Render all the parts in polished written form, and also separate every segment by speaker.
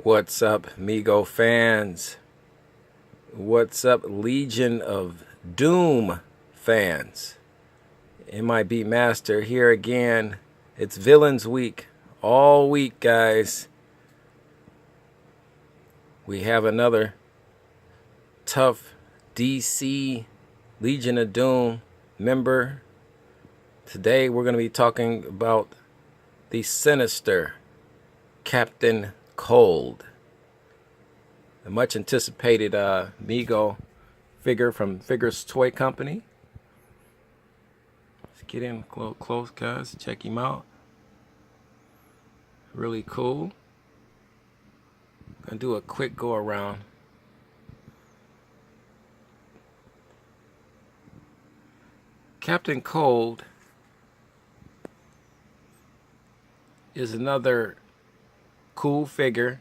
Speaker 1: What's up, MEGO fans? What's up, Legion of Doom fans? M.I.B. Master here again. It's Villains Week. All week, guys. We have another tough DC Legion of Doom member. Today we're going to be talking about the sinister Captain Cold, the much anticipated MEGO figure from Figures Toy Company. Let's get in close, guys. Check him out. Really cool. Gonna do a quick go around. Captain Cold is another cool figure.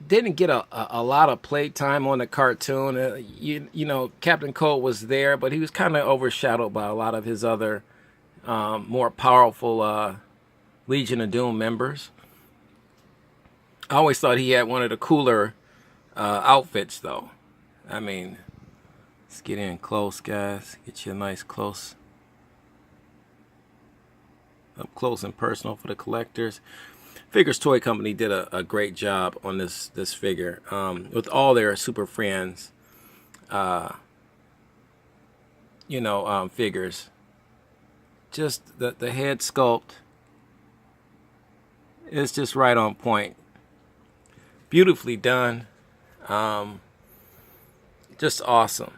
Speaker 1: Didn't get a lot of play time on the cartoon. You know, Captain Cold was there, but he was kind of overshadowed by a lot of his other more powerful Legion of Doom members. I always thought he had one of the cooler outfits, though. I mean, let's get in close, guys. Get you a nice up close and personal for the collectors. Figures Toy Company did a great job on this figure with all their Super Friends, figures. Just the head sculpt is just right on point. Beautifully done. Just awesome.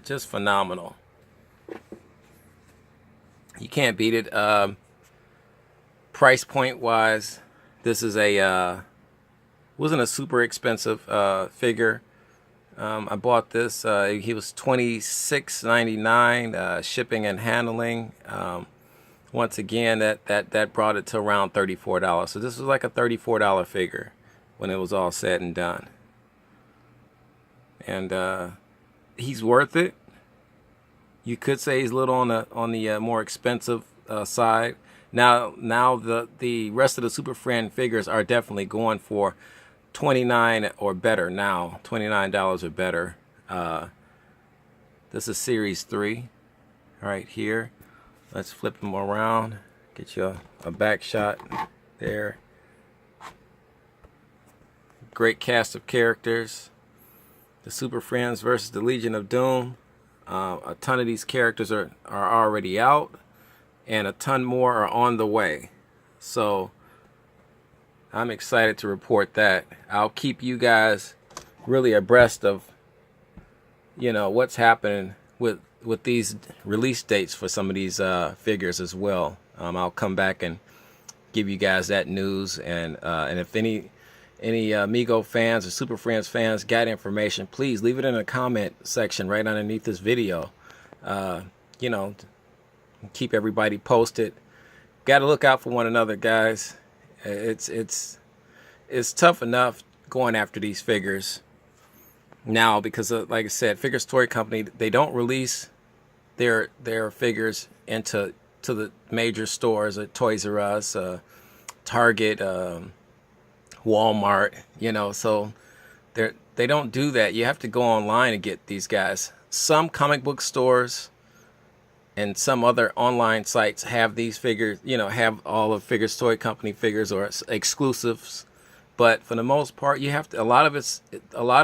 Speaker 1: Just phenomenal. You can't beat it. Price point wise, this is wasn't a super expensive figure. I bought this. He was $26.99, shipping and handling. Once again, that brought it to around $34. So this was like a $34 figure when it was all said and done. And he's worth it. You could say he's a little on the more expensive side. Now the rest of the Super Friend figures are definitely going for $29 or better now. $29 or better. This is Series 3 right here. Let's flip them around. Get you a back shot there. Great cast of characters. The Super Friends versus the Legion of Doom. A ton of these characters are already out, and a ton more are on the way. So I'm excited to report that. I'll keep you guys really abreast of, what's happening with these release dates for some of these figures as well. I'll come back and give you guys that news, and if any MEGO fans or Super Friends fans got information, please leave it in the comment section right underneath this video. Keep everybody posted. Got to look out for one another, guys. It's tough enough going after these figures now because, like I said, Figures Toy Company, they don't release their figures into the major stores, Toys R Us, Target, Walmart, so they don't do that. You have to go online and get these guys. Some comic book stores and some other online sites have these figures, have all of Figures Toy Company figures or exclusives. But for the most part, you have to. A lot of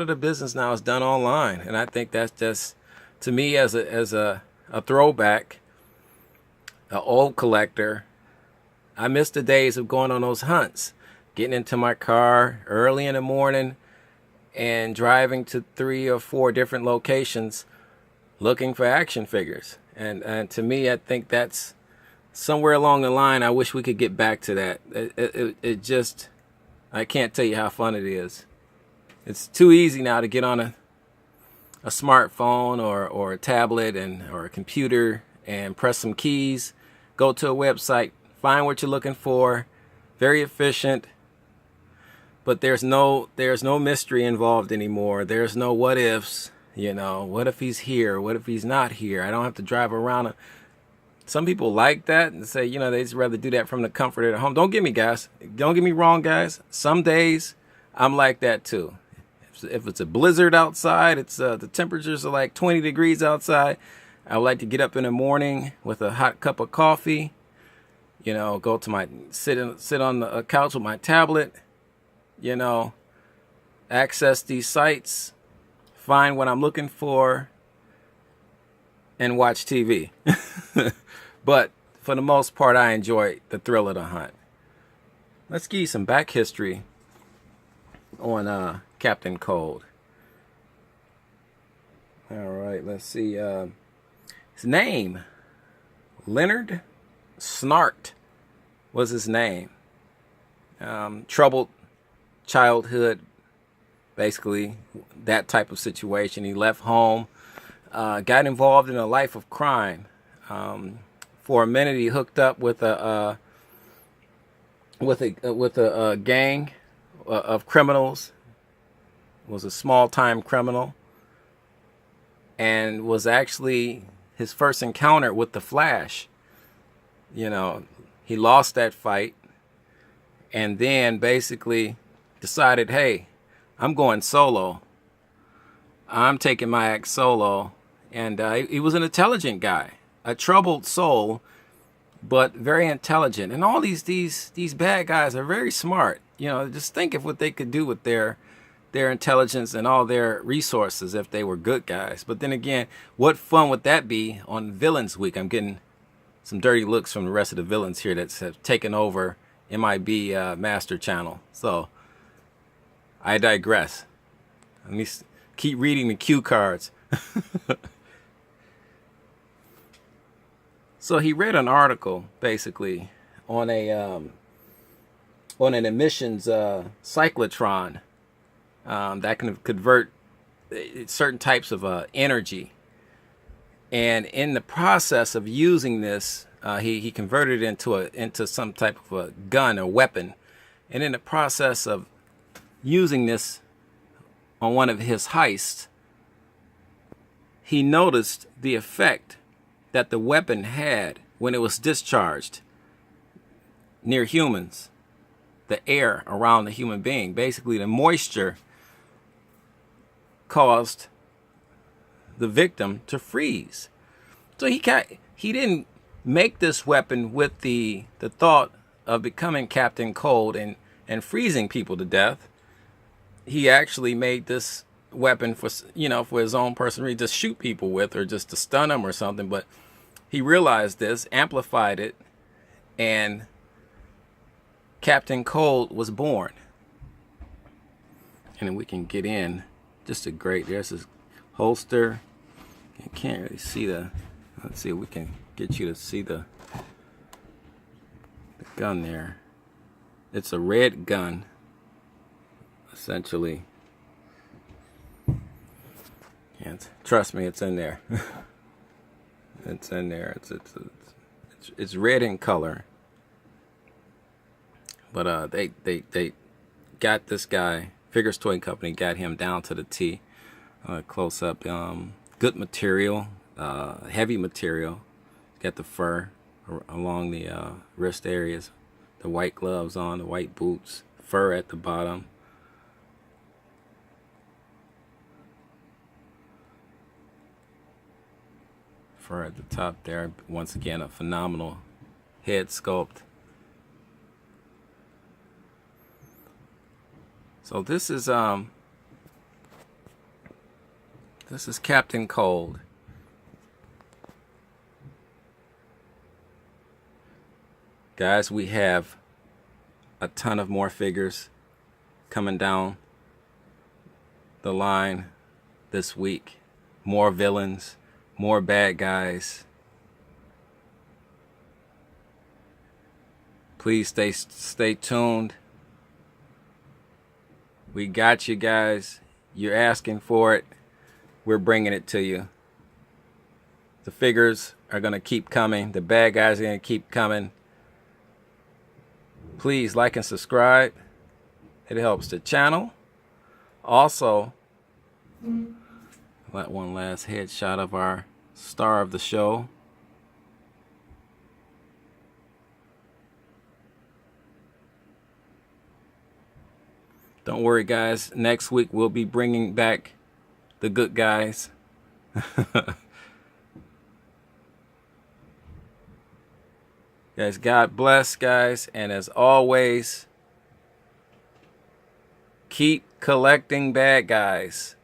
Speaker 1: the business now is done online, and I think that's just, to me, as a throwback, an old collector. I miss the days of going on those hunts. Getting into my car early in the morning and driving to 3 or 4 different locations looking for action figures. And to me, I think that's somewhere along the line. I wish we could get back to that. It just, I can't tell you how fun it is. It's too easy now to get on a smartphone or a tablet or a computer and press some keys, go to a website, find what you're looking for. Very efficient. But there's no mystery involved anymore. There's no what ifs. What if he's here? What if he's not here? I don't have to drive around Some people like that and say, you know, they just rather do that from the comfort of their home. Don't get me wrong, guys. Some days I'm like that too. If it's a blizzard outside, it's the temperatures are like 20 degrees outside. I would like to get up in the morning with a hot cup of coffee, you know, go to my sit on the couch with my tablet, you know, access these sites, find what I'm looking for, and watch TV. But for the most part, I enjoy the thrill of the hunt. Let's give you some back history on Captain Cold. All right, let's see. His name, Leonard Snart, was his name. Troubled childhood, basically that type of situation. He left home, got involved in a life of crime. For a minute, he hooked up with a gang of criminals. Was a small-time criminal, and was actually his first encounter with the Flash. You know, he lost that fight, and then basically decided, hey, I'm going solo. I'm taking my act solo. And he was an intelligent guy, a troubled soul, but very intelligent. And all these bad guys are very smart. You know, just think of what they could do with their intelligence and all their resources if they were good guys. But then again, what fun would that be on Villains Week? I'm getting some dirty looks from the rest of the villains here that have taken over M.I.B. Master Channel. So I digress. Let me keep reading the cue cards. So he read an article basically on an emissions cyclotron that can convert certain types of energy. And in the process of using this, he converted it into some type of a gun or weapon. And in the process of using this on one of his heists, he noticed the effect that the weapon had when it was discharged near humans, the air around the human being. Basically, the moisture caused the victim to freeze. So he didn't make this weapon with the thought of becoming Captain Cold and freezing people to death. He actually made this weapon for his own personal reason, just shoot people with, or just to stun them or something. But he realized this, amplified it, and Captain Cold was born. And we can get in just there's his holster. You can't really see let's see if we can get you to see the gun there. It's a red gun, essentially. Yeah, trust me, it's in there. It's in there. It's red in color. But they got this guy. Figures Toy Company got him down to the T. Close up. Good material. Heavy material. Got the fur along the wrist areas. The white gloves on. The white boots. Fur at the bottom. Fur at the top there. Once again, a phenomenal head sculpt. So this is Captain Cold. Guys, we have a ton of more figures coming down the line this week. More villains, more bad guys. Please stay tuned. We got you guys. You're asking for it. We're bringing it to you. The figures are going to keep coming. The bad guys are going to keep coming. Please like and subscribe. It helps the channel. Also, one last headshot of our star of the show. Don't worry, guys. Next week we'll be bringing back the good guys. Guys, God bless, guys. And as always, keep collecting bad guys.